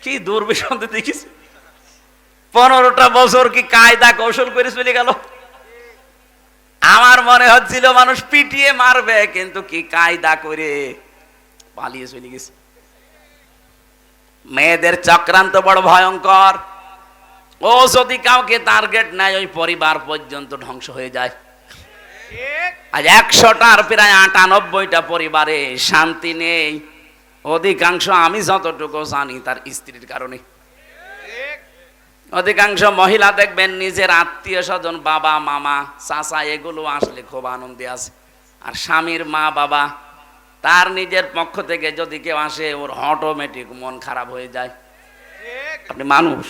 কি দুর্বিষন্ধ দেখিস, 15টা বছর কি কায়দা কৌশল করে চলে গেল। আমার মনে হচ্ছিল মানুষ পিটিয়ে মারবে, কিন্তু কি কায়দা করে পালিয়ে চলে গেছে। মেয়েদের চক্রান্ত বড় ভয়ঙ্কর। ও যদি কাউকে টার্গেট নেয়, ওই পরিবার পর্যন্ত ধ্বংস হয়ে যায়। আজ 100টার প্রায় 98টা পরিবারে শান্তি নেই। অধিকাংশ, আমি যতটুকু জানি, তার স্ত্রীর কারণে। অধিকাংশ মহিলা দেখবেন নিজের আত্মীয় স্বজন, বাবা মামা চাচা, এগুলো আসলে খুব আনন্দে আছে। আর স্বামীর মা বাবা, তার নিজের পক্ষ থেকে যদি কেউ আসে, ওর অটোমেটিক মন খারাপ হয়ে যায়। আপনি মানুষ,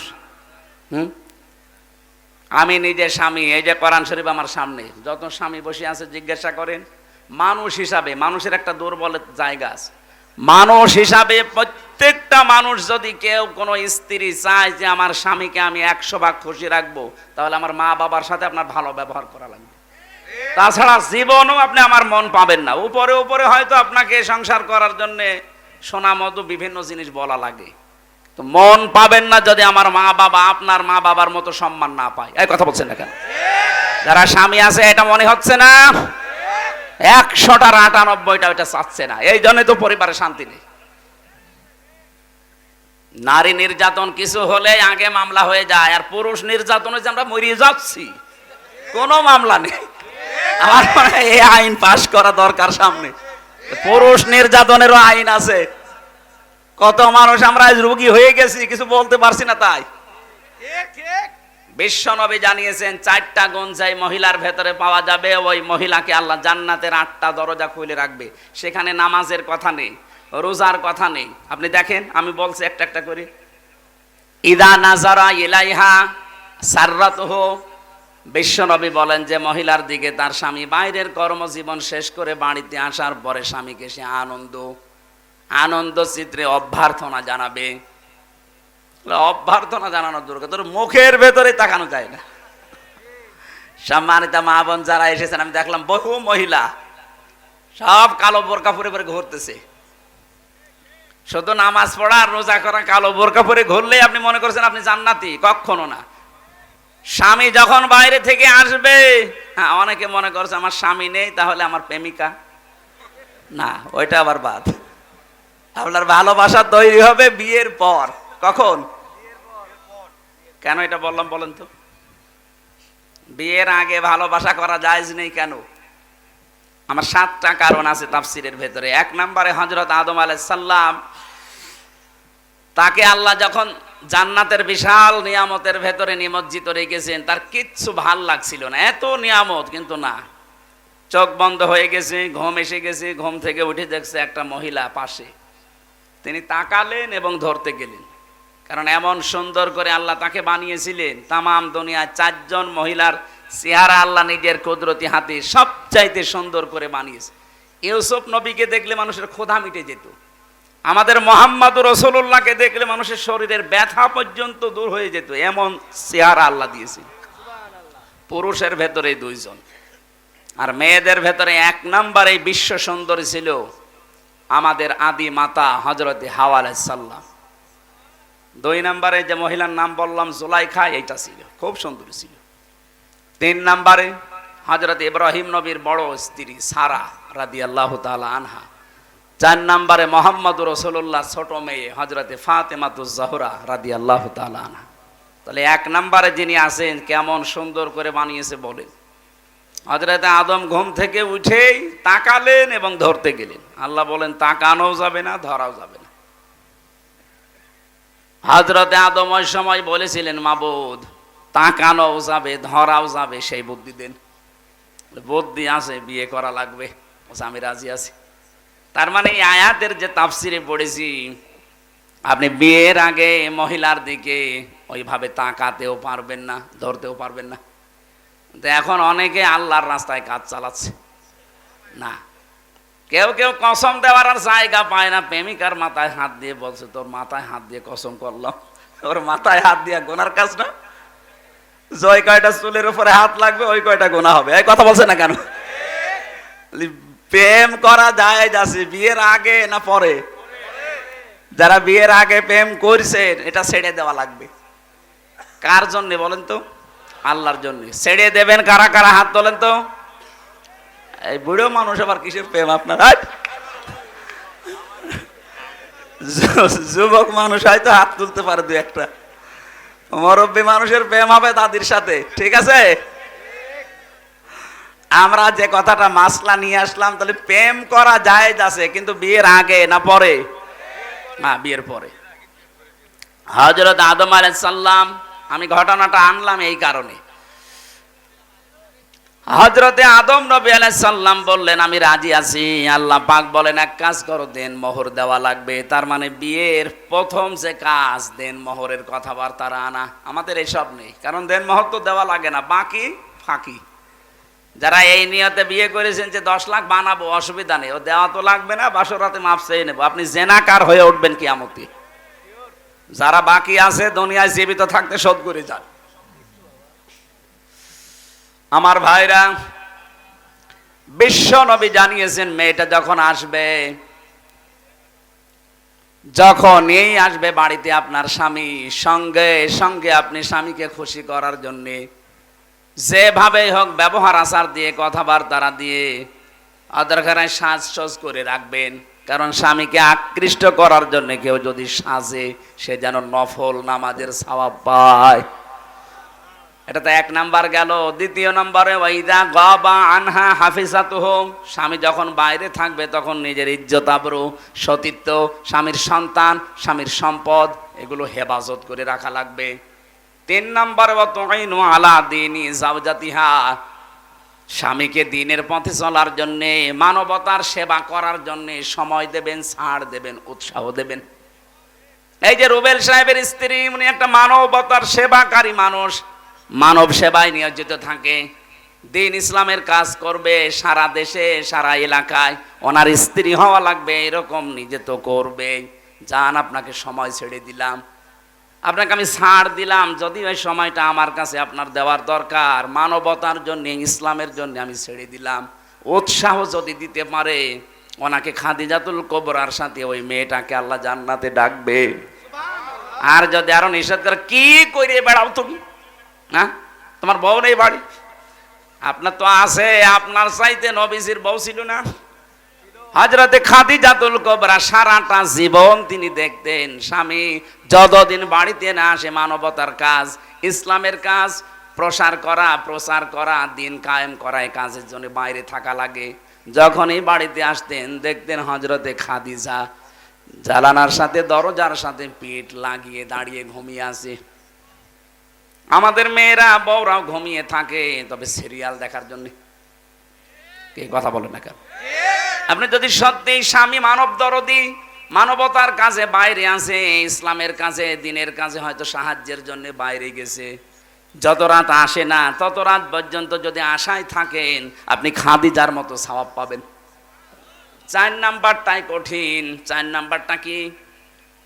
আমি নিজে স্বামী, এই যে কোরআন শরীফ আমার সামনে, যত স্বামী বসে আছে জিজ্ঞাসা করেন, মানুষ হিসাবে মানুষের একটা দুর্বল জায়গা আছে। মানুষ হিসাবে প্রত্যেকটা মানুষ, যদি কেউ কোনো স্ত্রী চায় যে আমার স্বামীকে আমি 100 ভাগ খুশি রাখবো, তাহলে আমার মা বাবার সাথে আপনার ভালো ব্যবহার করা লাগবে। তাছাড়া জীবনও আপনি আমার মন পাবেন না। উপরে উপরে হয়তো আপনাকে সংসার করার জন্য সোনা মধু বিভিন্ন জিনিস বলা লাগে, তো মন পাবেন না যদি আমার মা বাবা আপনার মা বাবার মতো সম্মান না পায়। এই কথা বলছেন না কেন? যারা স্বামী আছে, এটা মনে হচ্ছে না 100টার 98টা ওইটা চাচ্ছে না। এই জন্য তো পরিবারে শান্তি নেই। নারী নির্যাতন কিছু হলে আগে মামলা হয়ে যায়, আর পুরুষ নির্যাতনে যে আমরা মরিয়ে যাচ্ছি, কোনো মামলা নেই। আমার মনে হয় এই আইন পাশ করা দরকার সামনে। পুরুষ নির্যাতনেরও আইন আছে। কত মানুষ আমরা রোগী হয়ে গেছি, কিছু বলতে পারছি না। তাই বিশ্বনবী জানিয়েছেন, 4টা গুণ যাই মহিলার ভেতরে পাওয়া যাবে, ওই মহিলাকে আল্লাহ জান্নাতের 8টা দরজা খুলে রাখবে। সেখানে নামাজের কথা নেই, রোজার কথা নেই। আপনি দেখেন, আমি বলছি একটা একটা করে। ইদা নাজারা ইলাইহা সাররাতুহু, বিশ্বনবী বলেন যে মহিলার দিকে তার স্বামী বাইরের কর্মজীবন শেষ করে বাড়িতে আসার পরে স্বামীকে সে আনন্দ চিত্রে অভ্যর্থনা জানাবে। অভ্যর্থনা জানানোর দরকার, তোর মুখের ভেতরে তাকানো যায় না। সম্মানিত মা বোন যারা এসেছেন, আমি দেখলাম বহু মহিলা সব কালো বোরকা পরে পরে ঘুরতেছে। শুধু নামাজ পড়া আর রোজা করা, কালো বোরকা পরে ঘুরলেই আপনি মনে করছেন আপনি জান্নাতি। কখনো না। স্বামী যখন বাইরে থেকে আসবে, হ্যাঁ, অনেকে মনে করছে আমার স্বামী নেই, তাহলে আমার প্রেমিকা। না, ওইটা আবার বাদ। আপনার ভালোবাসা তৈরি হবে বিয়ের পর। কখন? কেন এটা বললাম বলেন তো? বিয়ের আগে ভালোবাসা করা জায়েজ নেই কেন? আমার 7টা কারণ আছে তাফসিরের ভেতরে। 1 নম্বরে, হযরত আদম আলাইহিস সালাম, তাকে আল্লাহ যখন জান্নাতের বিশাল নিয়ামতের ভেতরে নিমজ্জিত রেখেছেন, তার কিচ্ছু ভাল লাগছিল না। এত নিয়ামত, কিন্তু না, চোখ বন্ধ হয়ে গেছে, ঘুম এসে গেছে। ঘুম থেকে উঠে দেখছে একটা মহিলা পাশে। তিনি তাকালেন এবং ধরতে গেলেন, কারণ এমন সুন্দর করে আল্লাহ তাকে বানিয়েছিলেন। তামাম দুনিয়ায় 4 জন মহিলার চেহারা আল্লাহ নিজের কুদরতি হাতে সবচাইতে সুন্দর করে বানিয়েছে। ইউসুফ নবীকে দেখলে মানুষের ক্ষুধা মিটে যেত। আমাদের মুহাম্মদুর রাসূলুল্লাহকে দেখলে মানুষের শরীরের ব্যথা পর্যন্ত দূর হয়ে যেত। এমন চেহারা আল্লাহ দিয়েছে। পুরুষের ভেতরে 2 জন, আর মেয়েদের ভেতরে 1 নম্বরে বিশ্ব সুন্দরী ছিল আমাদের আদি মাতা হযরতে হাওয়া আলাইহিস সালাম। 2 নম্বরে যে মহিলার নাম বললাম জুলাইখা, এইটা ছিল খুব সুন্দরী ছিল। 3 নম্বরে হযরত ইব্রাহিম নবীর বড় স্ত্রী সারা রাদিয়াল্লাহু তাআলা আনহা। 4 নম্বরে মুহাম্মদুর রাসূলুল্লাহ ছোট মেয়ে হযরতে ফাতেমাতুজ জাহরা রাদিয়াল্লাহু তাআলা আনহা। তাহলে 1 নম্বরে যিনি আছেন, কেমন সুন্দর করে বানিয়েছে বলেন। হযরতে আদম ঘুম থেকে উঠেই তাকালেন এবং ধরতে গেলেন। আল্লাহ বলেন তাকানোও যাবে না, ধরাও যাবে না। হযরতে আদম ওই সময় বলেছিলেন, মাবুদ, তাকানোও যাবে, ধরাও যাবে, সেই বুদ্ধি দেন। বুদ্ধি আছে, বিয়ে করা লাগবে। আমি রাজি আছি। তার মানে এই আয়াতের যে তাফসিরে পড়েছি, আপনি বিয়ের আগে মহিলার দিকে ওইভাবে তাকাতেও পারবেন না, ধরতেও পারবেন না। এখন অনেকে আল্লাহর রাস্তায় কাজ চালাচ্ছে না। কেউ কেউ কসম দেওয়ার আর জায়গা পায় না। প্রেমিকার মাথায় হাত দিয়ে বলছে, তোর মাথায় হাত দিয়ে কসম করলাম। ওর মাথায় হাত দিয়ে গোনার কাজ না। জয় কয়টা চুলের উপরে হাত লাগবে, ওই কয়টা গোনা হবে। এই কথা বলছে না কেন? প্রেম করা যায় আছে বিয়ের আগে না পরে? যারা বিয়ের আগে প্রেম করছেন এটা ছেড়ে দেওয়া লাগবে। কার জন্য বলেন তো? আল্লাহর জন্য। ছেড়ে দেবেন কারা কারা? হাত তোলেন তো। এই বুড়ো মানুষ আবার কিসের প্রেম আপনার? যুবক মানুষ হয়তো হাত তুলতে পারে দু একটা, মুরব্বী মানুষের প্রেম হবে তাদের সাথে, ঠিক আছে? আমরা যে কথাটা মাসলা নিয়ে আসলাম, তাহলে প্রেম করা জায়েজ আছে, কিন্তু বিয়ের আগে না পরে? না, বিয়ের পরে। হযরত আদম আলাইহিস সালাম, আমি ঘটনাটা আনলাম এই কারণে, হযরতে আদম নবী আলাইহিস সালাম বললেন আমি রাজি আছি। আল্লাহ পাক বলেন এক কাজ করো, দেন মোহর দেওয়া লাগবে। তার মানে বিয়ের প্রথম যে কাজ দেন মোহরের কথাবার্তা আনা। আমাদের এসব নেই, কারণ দেন মোহর তো দেওয়া লাগে না, বাকি ফাঁকি। যারা এই নিয়তে বিয়ে করেছেন যে 10 লাখ বানাবো, অসুবিধা নেই, ও দেওয়া তো লাগবে না, বাসরাতে মাপ চেয়ে নেবো, আপনি জেনাকার হয়ে উঠবেন কিয়ামতে। যারা বাকি আছে দুনিয়ায় জীবিত থাকতে শোধ করে যান। আমার ভাইরা, বিশ্ব নবী জানিয়েছেন মেয়েটা যখন আসবে, যখন এই আসবে বাড়িতে আপনার স্বামী, সঙ্গে সঙ্গে আপনি স্বামীকে খুশি করার জন্যে যেভাবে হোক ব্যবহার আচার দিয়ে, কথাবার্তা দিয়ে অদরকার সাজসজ করে রাখবেন। কারণ স্বামীকে আকৃষ্ট করার জন্য কেউ যদি সাজে, সে যেন নফল নামাজের সওয়াব পায়। এটা তো 1 নাম্বার গেল। দ্বিতীয় নম্বরে ওয়াইদা গাবা আনহা হাফিজাতুহু, স্বামী যখন বাইরে থাকবে তখন নিজের ইজ্জত আবরু, সতীত্ব, স্বামীর সন্তান, স্বামীর সম্পদ, এগুলো হেফাজত করে রাখা লাগবে। 3 নম্বরে ওয়া তুইনু আলা দীনি যাওজাতিহা, স্বামীকে দ্বীনের পথে চলার জন্য, মানবতার সেবা করার জন্য সময় দেবেন, ছাড় দেবেন, উৎসাহ দেবেন। এই যে রুবেল সাহেবের স্ত্রী, উনি একটা মানবতার সেবাকারী মানুষ, মানব সেবায় নিয়োজিত থাকে, দ্বীন ইসলামের কাজ করবে সারা দেশে সারা এলাকায়। ওনার স্ত্রী হওয়া লাগবে এরকম নিজে তো করবে। যান, আপনাকে সময় ছেড়ে দিলাম, আপনাকে আমি ছাড় দিলাম, যদি ওই সময়টা আমার কাছে আপনার দেওয়ার দরকার, মানবতার জন্য, ইসলামের জন্য আমি ছেড়ে দিলাম। উৎসাহ যদি দিতে পারে, ওনাকে খাদিজাতুল কুবরার সাথে ওই মেয়েটাকে আল্লাহ জান্নাতে ডাকবে। আর যদি আরো নিষেধ করে, কি করে বেড়াও তুমি, না তোমার বউ নেই বাড়ি? আপনার তো আছে, আপনার চাইতে নবীজির বউ ছিল না? হযরতে খাদিজাতুল কুবরা সারাটা জীবন তিনি দেখতেন স্বামী যতদিন বাড়িতে না আসে, মানবতার কাজ, ইসলামের কাজ প্রচার করা, দিন কায়েম করা, এই কাজের জন্য বাইরে থাকা লাগে। যখনই বাড়িতে আসতেন দেখতেন হযরতে খাদিজা জানালার সাথে, দরজার সাথে পিঠ লাগিয়ে দাঁড়িয়ে ঘুমিয়ে আছে। আমাদের মেয়েরা বউরাও ঘুমিয়ে থাকে, তবে সিরিয়াল দেখার জন্য। কে কথা বলে না কেন? আপনি যদি সত্যি স্বামী মানব দরদি, মানবতার কাজে বাইরে আছে, ইসলামের কাজে, দিনের কাজে হয়তো সাহায্যের জন্য বাইরে গেছে, যত রাত আসে না তত রাত পর্যন্ত যদি আশায় থাকেন, আপনি খাদিজার মতো সওয়াব পাবেন। 4 নাম্বারটাই কঠিন। 4 নাম্বারটা কি?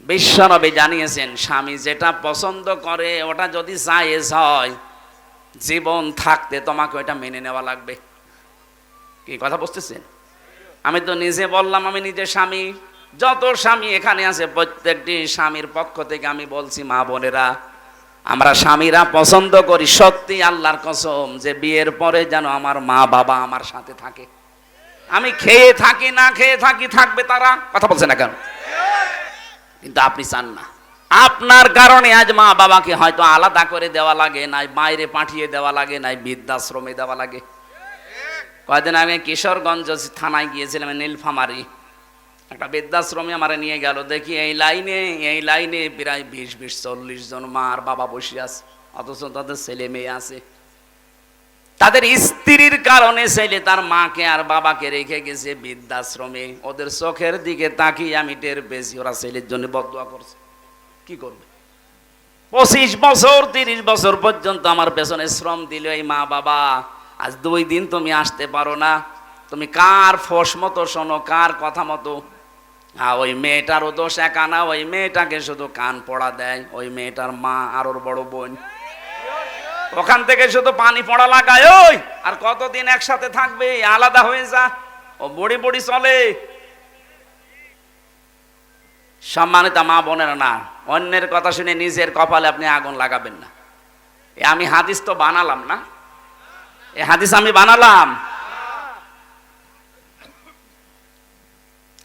বিশ্বনবী জানিয়েছেন স্বামী যেটা পছন্দ করে ওটা যদি জায়েজ হয়, জীবন থাকতে তোমাকে ওটা মেনে নেওয়া লাগবে। কি কথা বুঝতেছেন? আমি তো নিজে বললাম, আমি নিজে স্বামী, যত স্বামী এখানে আছে প্রত্যেকটি স্বামীর পক্ষ থেকে আমি বলছি, মা বোনেরা, আমরা স্বামীরা পছন্দ করি সত্যি আল্লাহর কসম যে বিয়ের পরে যেন আমার মা বাবা আমার সাথে থাকে। আমি খেয়ে থাকি না খেয়ে থাকি, থাকবে তারা। কথা বলছে না কেন? কিন্তু আপনি চান না। আপনার কারণে আজ মা বাবাকে হয়তো আলাদা করে দেওয়া লাগে, নাই বাইরে পাঠিয়ে দেওয়া লাগে, নাই বৃদ্ধাশ্রমে দেওয়া লাগে। কয়েকদিন আগে কিশোরগঞ্জ থানায় গিয়েছিলাম, নীলফামারী একটা বৃদ্ধাশ্রমে আমার নিয়ে গেল। দেখি এই লাইনে প্রায় 20-40 জন মা আর বাবা বসে আছে, অথচ তাদের ছেলে মেয়ে আছে। তাদের স্ত্রীর কারণে ছেলে তার মাকে আর বাবাকে রেখে গেছে বৃদ্ধাশ্রমে। ওদের চোখের দিকে তাকিয়ে আমি টের পেয়েছি ওরা ছেলের জন্য বদদুয়া করছে। কি করবে? 25 বছর 30 বছর পর্যন্ত আমার পেছনে শ্রম দিল এই মা বাবা। আজ 2 দিন তুমি আসতে পারো না, তুমি কার ফোস মতো শোনো, কার কথা মতো? ওই মেয়েটারও দোষ একা না, ওই মেয়েটাকে শুধু কান পড়া দেয় ওই মেয়েটার মা আর ওর বড় বোন। ওখান থেকে শুধু পানি পড়া লাগায়, ওই আর কতদিন একসাথে থাকবে, আলাদা হয়ে যা, ও বড়ি চলে। সম্মানিত মা বোনেরা, না, অন্যের কথা শুনে নিজের কপালে আপনি আগুন লাগাবেন না। আমি হাদিস তো বানালাম না, এই হাদিস আমি বানালাম।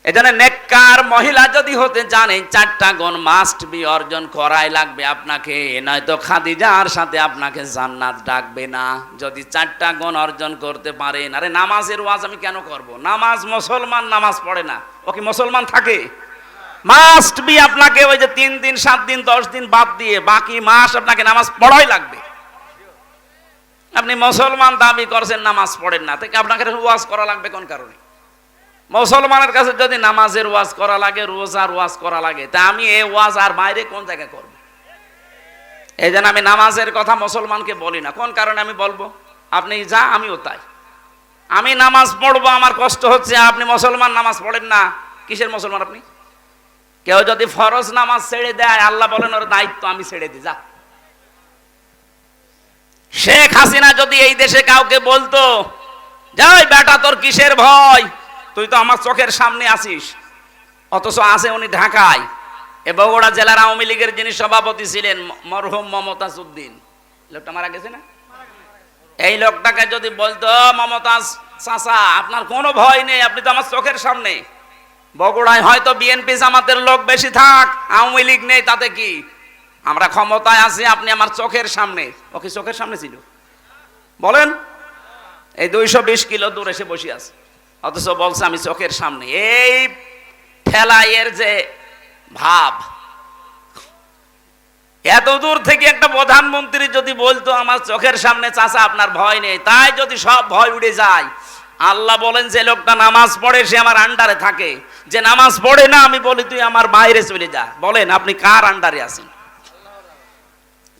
এজন্য নেককার মহিলা যদি হতে জানেন, 4টা গুণ মাস্ট বি অর্জন করাই লাগবে আপনাকে, নয়তো খাদিজার সাথে আপনাকে জান্নাত ডাকবে না। যদি 4টা গুণ অর্জন করতে পারেন। আরে নামাজের ওয়াজ আমি কেন করব? নামাজ, মুসলমান নামাজ পড়ে না, ও কি মুসলমান থাকে? মাস্ট বি আপনাকে ওই যে 3 দিন 7 দিন 10 দিন বাদ দিয়ে বাকি মাস আপনাকে নামাজ পড়াই লাগবে। আপনি মুসলমান দাবি করছেন, নামাজ পড়েন না, তাই আপনাকে ওয়াজ করা লাগবে কোন কারণে? মুসলমানের কাছে যদি নামাজের ওয়াজ করা লাগে, রোজার ওয়াজ করা লাগে, তা আমি এই ওয়াজ আর বাইরে কোন জায়গায় করব? এই জন্য আমি নামাজের কথা মুসলমানকে বলি না। কোন কারণে আমি বলবো? আপনি যা, আমিও তাই। আমি নামাজ পড়বো, আমার কষ্ট হচ্ছে, আপনি মুসলমান নামাজ পড়েন না, কিসের মুসলমান আপনি? কেউ যদি ফরজ নামাজ ছেড়ে দেয়, আল্লাহ বলেন ওর দায়িত্ব আমি ছেড়ে দিই, যা। শেখ হাসিনা যদি এই দেশে কাউকে বলতো, যাই বেটা তোর কিসের ভয়, তুই তো আমার চোখের সামনে আছিস, অথচ আছে উনি ঢাকায়। এ বগুড়া জেলার আওয়ামী লীগের যিনি সভাপতি ছিলেন মরহুম মমতাজ উদ্দিন, লোকটা মারা গেছে না, এই লোকটাকে যদি বলতো, মমতাজ চাচা আপনার কোনো ভয় নেই, আপনি তো আমার চোখের সামনে, বগুড়ায় হয়তো বিএনপি জামাতের লোক বেশি থাক, আওয়ামী লীগ নেই, তাতে কি, আমরা ক্ষমতায় আছি, আপনি আমার চোখের সামনে। ও কি চোখের সামনে ছিল? বলেন। এই 220 কিলো দূরে এসে বসে আছে, অথচ বলছে আমি চোখের সামনে। এই ঠেলাইয়ের যে ভাব, এত দূর থেকে একটা প্রধানমন্ত্রী যদি বলতো আমার চোখের সামনে চাচা আপনার ভয় নেই, তাই যদি সব ভয় উড়ে যায়। আল্লাহ বলেন যে লোকটা নামাজ পড়ে সে আমার আন্ডারে থাকে, যে নামাজ পড়ে না আমি বলি তুই আমার বাইরে চলে যা। বলেন আপনি কার আন্ডারে আছেন?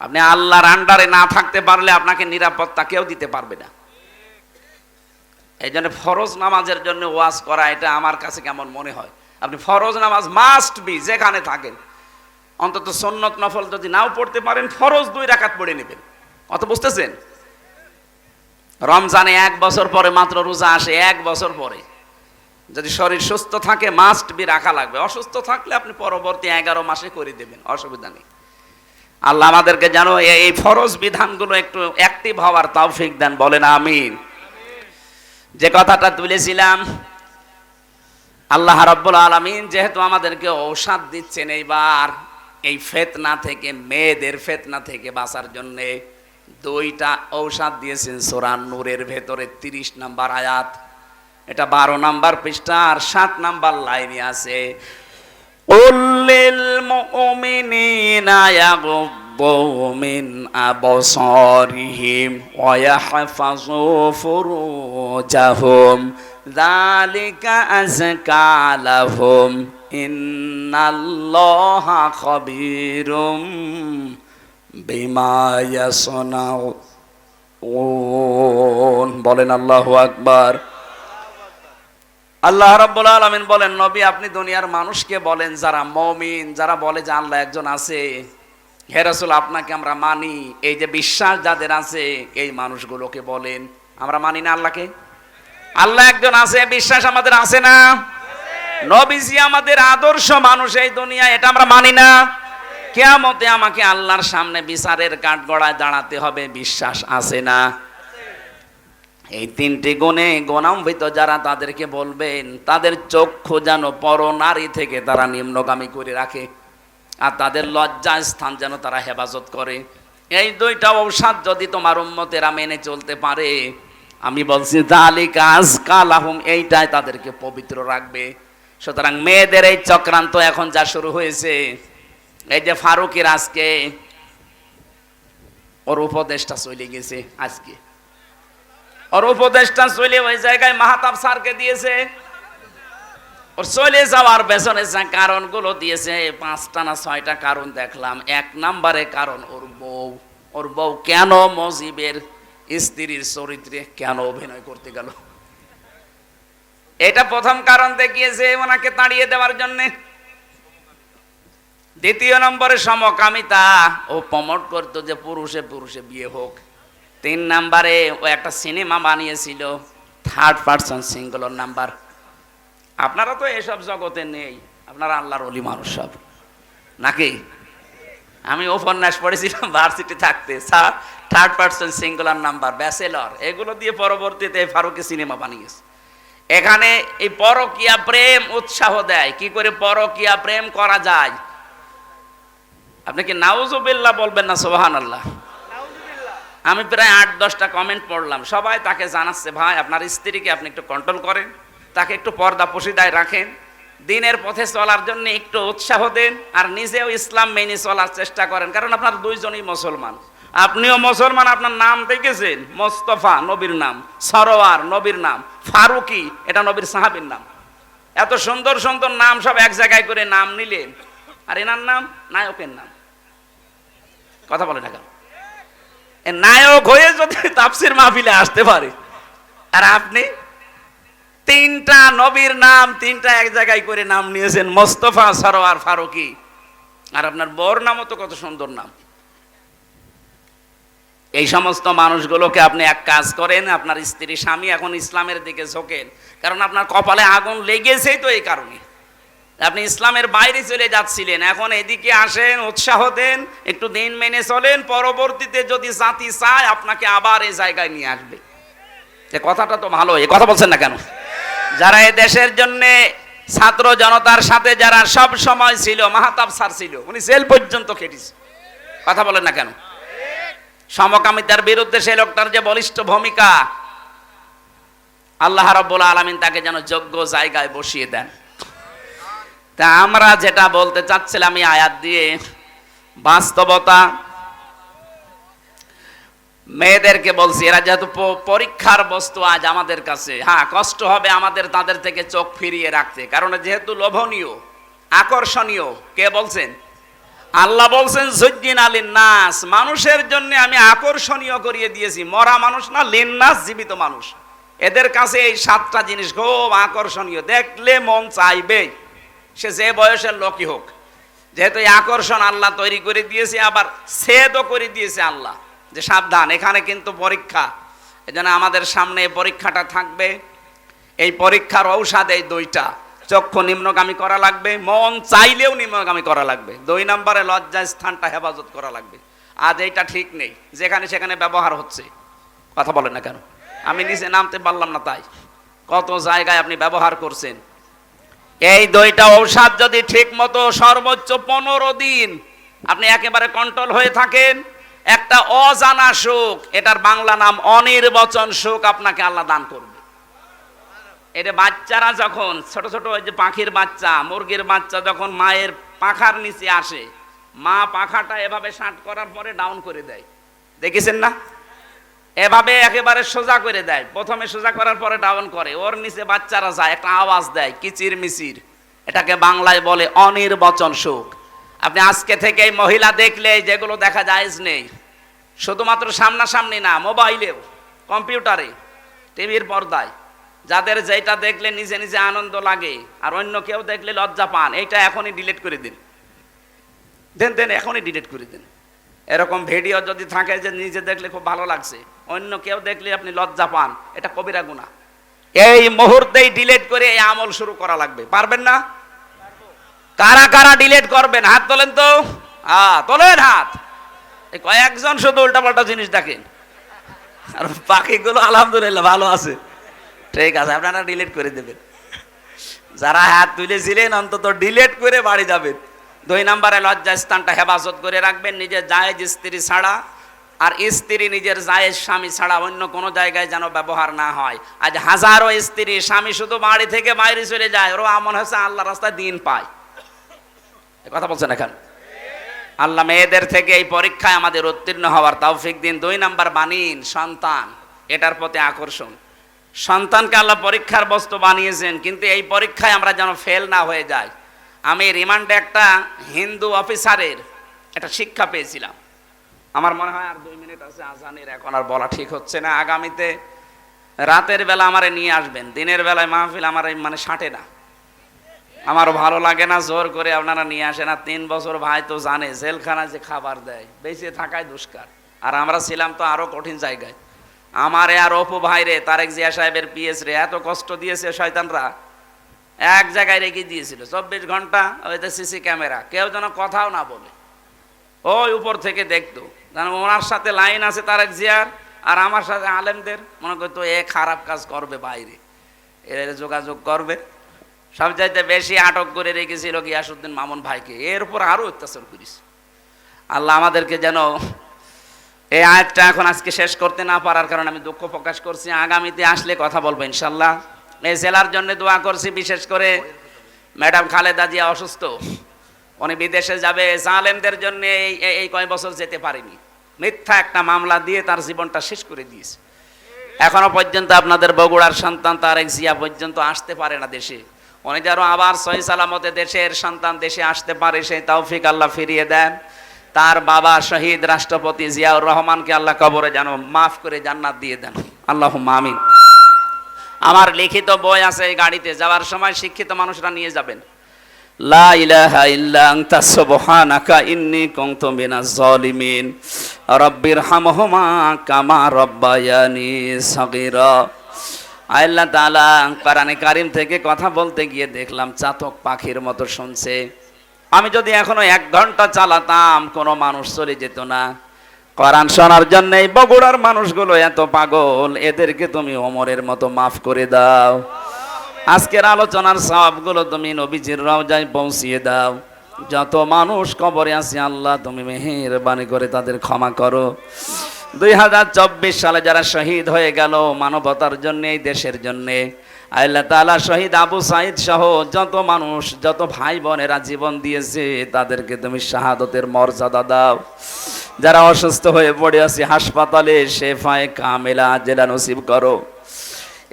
আপনি আল্লাহর আন্ডারে না থাকতে পারলে আপনাকে নিরাপত্তা কেউ দিতে পারবে না। এই জন্য ফরজ নামাজের জন্য ওয়াজ করা, এটা আমার কাছে কেমন মনে হয়। আপনি ফরজ নামাজ মাস্ট বি, যেখানে থাকেন অন্তত সুন্নত নফল যদি নাও পড়তে পারেন, ফরজ 2 রাকাত পড়ে নেবেন। অত বুঝতেছেন? রমজানে 1 বছর পরে মাত্র রোজা আসে, 1 বছর পরে। যদি শরীর সুস্থ থাকে মাস্ট বি রাখা লাগবে, অসুস্থ থাকলে আপনি পরবর্তী 11 মাসে করে দেবেন, অসুবিধা নেই। আল্লাহ আমাদেরকে যেন এই ফরজ বিধানগুলো একটু অ্যাক্টিভ হওয়ার তৌফিক দেন, বলেন আমিন। যে কথাটা তুলেছিলাম, আল্লাহ রাব্বুল আলামিন যেহেতু আমাদেরকে ঔষধ দিচ্ছেন এইবার এই ফিতনা থেকে, মেয়েদের ফিতনা থেকে বাঁচার জন্য 2টা ঔষধ দিয়েছেন সূরা নূরের ভেতরে 30 নম্বর আয়াত। এটা 12 নম্বর পৃষ্ঠা আর 7 নম্বর লাইনে আছে, উল্লিল মুমিনিনা ইয়াগুদ্দু মিন আবসারিহিম ওয়া ইয়াহফাযু ফুরুজাহুম যালিকা আযকা লাহুম ইন্নাল্লাহা খাবীরুম বিমা ইয়াসনাউন। বলেন আল্লাহু আকবার। আল্লাহ রাব্বুল আলামিন বলেন, নবী আপনি দুনিয়ার মানুষকে বলেন, যারা মুমিন, যারা বলে যে আল্লাহ একজন আছে, হে রাসূল আপনাকে আমরা মানি, এই যে বিশ্বাস যাদের আছে এই মানুষগুলোকে বলেন, আমরা মানি না আল্লাহকে? আল্লাহ একজন আছে, বিশ্বাস আমাদের আছে না? নবীজি আমাদের আদর্শ মানুষ এই দুনিয়ায়, এটা আমরা মানি না? কিয়ামতে আমাকে আল্লাহর সামনে বিচারের কাঠগড়ায় দাঁড়াতে হবে, বিশ্বাস আছে না? এই 3টি গুণে গুণান্বিত যারা, তাদেরকে বলবেন তাদের চক্ষু যেন পরনারী থেকে তারা নিম্নগামী করে রাখে, আর তাদের লজ্জা স্থান যেন তারা হেফাজত করে। এই 2টা ঔষধ যদি তোমার উম্মতেরা মেনে চলতে পারে, আমি বলছি যালিকা আযকা লাহুম, এইটাই তাদেরকে পবিত্র রাখবে। সুতরাং মেয়েদের এই চক্রান্ত এখন যা শুরু হয়েছে, এই যে ফারুকের আজকে ওর উপদেশটা চলে গেছে, আজকে ওর উপদেশটা চলে ওই জায়গায় মাহতাব স্যারকে দিয়েছে। ওর চলে যাওয়ার পেছনে যে কারণগুলো দিয়েছে 5টা না 6টা কারণ দেখলাম। 1 নম্বরে কারণ ওর বউ কেন মুজিবের স্ত্রীর চরিত্রে কেন অভিনয় করতে গেল, এটা প্রথম কারণ দেখিয়েছে ওনাকে তাড়িয়ে দেওয়ার জন্য। 2 নম্বরে সমকামিতা, ও প্রমোট করতো যে পুরুষে পুরুষে বিয়ে হোক। 3 নম্বরে ও একটা সিনেমা বানিয়েছিল 3rd পারসন সিঙ্গুলার নাম্বার। আপনারা তো এসব জগতে নেই, আপনারা আল্লাহর ওলি মানুষ সব নাকি? আমি উপন্যাস পড়েছিলাম ভার্সিটি থাকতে, third person singular number, bachelor, এগুলো দিয়ে পরবর্তীতে ফারুকি সিনেমা বানিয়েছে। এখানে এই পরকীয়া প্রেম উৎসাহ দেয়, কি করে পরকীয়া প্রেম করা যায়। আপনি কি নাউজুবিল্লাহ বলবেন না সুবহানাল্লাহ? আমি প্রায় 8-10টা কমেন্ট পড়লাম, সবাই তাকে জানাচ্ছে ভাই আপনার স্ত্রীকে আপনি একটু কন্ট্রোল করেন, তাকে একটু পর্দা পশিদায় রাখেন, দিনের পথে চলার জন্য একটু উৎসাহ দেন, আর নিজেও ইসলাম মেনে চলার চেষ্টা করেন, কারণ আপনার দুইজনই মুসলমান। আপনিও মুসলমান, আপনার নাম দেখেছেন মোস্তফা নবীর নাম, সরোয়ার নবীর নাম, ফারুকি এটা নবীর সাহাবীর নাম। এত সুন্দর সুন্দর নাম সব এক জায়গায় করে নাম নিলেন, আর এনার নাম নায়কের নাম। কথা বলে না কেন? নায়ক হয়ে যদি তাফসীর মাহফিলে আসতে পারে, আর আপনি 3টা নবীর নাম 3টা এক জায়গায় করে নাম নিয়েছেন, মোস্তফা, সরোয়ার, ফারুকি, আর আপনার বর নামও তো কত সুন্দর নাম। এই সমস্ত মানুষগুলোকে আপনি এক কাজ করেন, আপনার স্ত্রী স্বামী এখন ইসলামের দিকে ঝোঁকেন, কারণ আপনার কপালে আগুন লেগেছেই তো এই কারণে। আপনি ইসলামের বাইরে চলে যাচ্ছিলেন, এখন এদিকে আসেন, উৎসাহ দেন, একটু দিন মেনে চলেন, পরবর্তীতে যদি জাতি চায় আপনাকে আবার এই জায়গায় নিয়ে আসবে। এ কথাটা তো ভালো, এই কথা বলছেন না কেন? যারা এই দেশের জন্য ছাত্র জনতার সাথে যারা সব সময় ছিল, মাহতাব স্যার ছিল, উনি জেল পর্যন্ত খেটেছে। কথা বলেন না কেন? সমকামিতার বিরুদ্ধে সেই লোকটার যে বলিষ্ঠ ভূমিকা, আল্লাহ রাব্বুল আলামিন তাকে যেন যোগ্য জায়গায় বসিয়ে দেন। তা আমরা যেটা বলতে চাচ্ছিলাম এই আয়াত দিয়ে, বাস্তবতা মেয়েদেরকে বলছি, এরা যেহেতু পরীক্ষার বস্তু আজ আমাদের কাছে, হ্যাঁ কষ্ট হবে আমাদের তাদের থেকে চোখ ফিরিয়ে রাখতে, কারণ যেহেতু লোভনীয়, আকর্ষণীয়। কে বলছেন? আল্লাহ বলছেন যুজ্জিনা লিন্নাস, মানুষের জন্য আমি আকর্ষণীয় করিয়ে দিয়েছি, মরা মানুষ না, লিন্নাস জীবিত মানুষ, এদের কাছে এই 7টা জিনিস খুব আকর্ষণীয়, দেখলে মন চাইবে, সে যে বয়সের লোকই হোক। যেহেতু এই আকর্ষণ আল্লাহ তৈরি করে দিয়েছে, আবার ছেদও করে দিয়েছে আল্লাহ, যে সাবধান এখানে কিন্তু পরীক্ষা। এজন্য আমাদের সামনে এই পরীক্ষাটা থাকবে, এই পরীক্ষার ঔষধ এই 2টা, চক্ষু নিম্নগামী করা লাগবে, মন চাইলেও নিম্নগামী করা লাগবে, 2 নম্বরে লজ্জা স্থানটা হেফাজত করা লাগবে। আজ এইটা ঠিক নেই, যেখানে সেখানে ব্যবহার হচ্ছে। কথা বলেন না কেন? আমি নিচে নামতে পারলাম না, তাই কত জায়গায় আপনি ব্যবহার করছেন। এই 2টা ঔষধ যদি ঠিক মতো সর্বোচ্চ 15 দিন আপনি একেবারে কন্ট্রোল হয়ে থাকেন, একটা অজানা সুখ, এটার বাংলা নাম অনির্বচন সুখ, আপনাকে আল্লাহ দান করবে। এটা বাচ্চারা যখন ছোট ছোট, ওই যে পাখির বাচ্চা, মুরগির বাচ্চা যখন মায়ের পাখার নিচে আসে, মা পাখাটা এভাবে শার্ট করার পরে ডাউন করে দেয়, দেখেছেন না? এভাবে একেবারে সোজা করে দেয়, প্রথমে সোজা করার পরে ডাউন করে, ওর নিচে বাচ্চারা যায়, একটা আওয়াজ দেয় কিচির মিচির, এটাকে বাংলায় বলে অনির্বচন সুখ। আপনি আজকে থেকে এই মহিলা দেখলে যেগুলো দেখা জায়েজ নেই, শুধুমাত্র সামনাসামনি না, মোবাইলেও, কম্পিউটারে, টিভির পর্দায়, যাদের যেটা দেখলে নিজে নিজে আনন্দ লাগে আর অন্য কেউ দেখলে লজ্জা পান, এইটা এখনই ডিলিট করে দিন, দেন এখনই ডিলিট করে দিন। এরকম ভিডিও যদি থাকে যে নিজে দেখলে খুব ভালো লাগছে, অন্য কেউ দেখলে আপনি লজ্জা পান, এটা কবিরা গুনাহ। এই মুহূর্তেই ডিলিট করে এই আমল শুরু করা লাগবে। পারবেন না? কারা কারা ডিলিট করবেন হাত তোলেন তো, তোলেন হাত। এই কয়েকজন শুধু উল্টাপাল্টা জিনিস দেখেন, আর বাকিগুলো আলহামদুলিল্লাহ ভালো আছে। ঠিক আছে, আপনারা ডিলিট করে দেবেন। যারা হাত তুলেছিলেন অন্তত ডিলিট করে বাড়ি যাবেন। 2 নম্বরে লজ্জা স্থানটা হেফাজত করে রাখবেন, নিজের জায়েজ স্ত্রী ছাড়া, আর স্ত্রী নিজের জায়েজ স্বামী ছাড়া অন্য কোনো জায়গায় যেন ব্যবহার না হয়। আজ হাজারো স্ত্রী স্বামী শুধু বাড়ি থেকে বাইরে চলে যায়, ওরা আমন হচ্ছে আল্লাহ রাস্তায় দিন পায়। কথা বলছেন এখন? আল্লাহ মেয়েদের থেকে এই পরীক্ষায় আমাদের উত্তীর্ণ হওয়ার তৌফিক দিন। 2 নম্বর বানিন সন্তান, এটার প্রতি আকর্ষণ। সন্তানকে আল্লাহ পরীক্ষার বস্তু বানিয়েছেন, কিন্তু এই পরীক্ষায় আমরা যেন ফেল না হয়ে যাই। আমি রিমান্ডে একটা হিন্দু অফিসারের একটা শিক্ষা পেয়েছিলাম। আমার মনে হয় আর 2 মিনিট আছে আজানের, এখন আর বলা ঠিক হচ্ছে না। আগামীতে রাতের বেলা আমারে নিয়ে আসবেন, দিনের বেলায় মাহফিল আমার মানে সাঁটে না, আমারও ভালো লাগে না, জোর করে আপনারা নিয়ে আসেন। আর 3 বছর ভাই তো জানে জেলখানায় যে খাবার দেয়, বেঁচে থাকায় দুষ্কার, আর আমরা ছিলাম তো আরো কঠিন জায়গায়। আমারে আর অপু ভাই রে, তারেক জিয়া সাহেবের পিএস রে এত কষ্ট দিয়েছে শয়তানরা, এক জায়গায় রেখে দিয়েছিল 24 ঘন্টা, ওইতে সিসি ক্যামেরা, কেউ যেন কথাও না বলে, ওই উপর থেকে দেখতো। যেন ওনার সাথে লাইন আছে তারেক জিয়ার, আর আমার সাথে আলেমদের, মনে করতো এ খারাপ কাজ করবে, বাইরে এর যোগাযোগ করবে। সবচাইতে বেশি আটক করে রেখেছিল গিয়াসউদ্দিন মামুন ভাইকে, এর উপর আরো অত্যাচার করিস। আল্লাহ আমাদেরকে যেন এই আয়াতটা এখন আজকে শেষ করতে না পারার কারণে আমি দুঃখ প্রকাশ করছি। আগামীতে আসলে কথা বলবো ইনশাল্লাহ। এই জেলার জন্য দোয়া করছি, বিশেষ করে ম্যাডাম খালেদা জিয়া অসুস্থ, উনি বিদেশে যাবে। জালেমদের জন্য এই কয় বছর যেতে পারেনি, মিথ্যা একটা মামলা দিয়ে তার জীবনটা শেষ করে দিয়েছে। এখনো পর্যন্ত আপনাদের বগুড়ার সন্তান তারেক জিয়া পর্যন্ত আসতে পারে না দেশে। উনি যেন আবার সহি সালামতে দেশের সন্তান দেশে আসতে পারে, সেই তৌফিক আল্লাহ ফিরিয়ে দেন। তার বাবা শহীদ রাষ্ট্রপতি জিয়াউর রহমানকে আল্লাহ কবরে যেন মাফ করে জান্নাত দিয়ে দেন, আল্লাহুম্মা আমিন। আমার লিখিত বই আছে, এই গাড়িতে যাওয়ার সময় শিক্ষিত মানুষরা নিয়ে যাবেন। লা ইলাহা ইল্লা আনতা সুবহানাকা ইন্নী কুনতু মিনাজ জালিমিন রব্বিরহামহুমা কামা রব্বায়ানি সাগীরা। আল্লাহ তাআলা কোরআনে কারীম থেকে কথা বলতে গিয়ে দেখলাম চাতক পাখির মতো শুনছে। আমি যদি এখনো 1 ঘন্টা চালাতাম কোনো মানুষ চলে যেত না। কোরআন শোনার জন্য এই বগুড়ার মানুষগুলো এত পাগল, এদেরকে তুমি ওমরের মতো মাফ করে দাও। আজকের আলোচনার সওয়াবগুলো তুমি নবীজির রওজায় পৌঁছিয়ে দাও। যত মানুষ কবরে আছে আল্লাহ তুমি মেহেরবানি করে তাদের ক্ষমা করো। 2024 সালে যারা শহীদ হয়ে গেল মানবতার জন্য, এই দেশের জন্য, আল্লাহ তাআলা শহীদ আবু সাঈদ সহ যত মানুষ, যত ভাই বোনেরা জীবন দিয়েছে তাদেরকে তুমি শাহাদতের মর্যাদা দাও। যারা অসুস্থ হয়ে পড়ে আছে হাসপাতালে শেফায়ে কামেলা জেলা নসিব করো।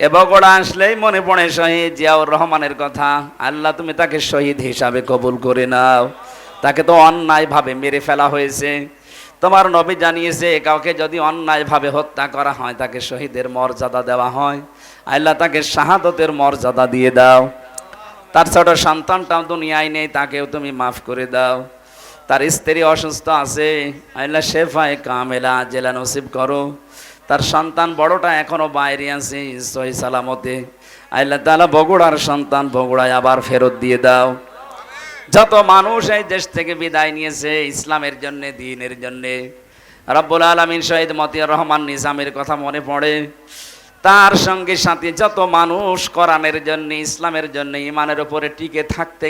এ বগুড়া আসলেই মনে পড়ে শহীদ জিয়াউর রহমানের কথা। আল্লাহ তুমি তাকে শহীদ হিসাবে কবুল করে নাও। তাকে তো অন্যায়ভাবে মেরে ফেলা হয়েছে। তোমার নবী জানিয়েছে কাউকে যদি অন্যায়ভাবে হত্যা করা হয় তাকে শহীদের মর্যাদা দেওয়া হয়। আল্লাহ তাকে শাহাদতের মর্যাদা দিয়ে দাও। তার ছোট সন্তানটাও দুনিয়ায় নেই, তাকেও তুমি মাফ করে দাও। তার স্ত্রী অসুস্থ আছে, আল্লাহ শেফায়ে কামেলা জেলা নসিব করো। তার সন্তান বড়টা এখনো বাইরে আছে সহি সালামতে। আল্লাহ তাআলা বগুড়ার সন্তান বগুড়ায় আবার ফেরত দিয়ে দাও। যত মানুষ এই দেশ থেকে বিদায় নিয়েছে ইসলামের জন্য, দ্বীনের জন্য, রব্বুল আলামিন শহীদ মতিয়ার রহমান নিজামের কথা মনে পড়ে। তার সঙ্গে সাথে যত মানুষ কোরআনের জন্য, ইসলামের জন্য, ঈমানের উপরে টিকে থাকতে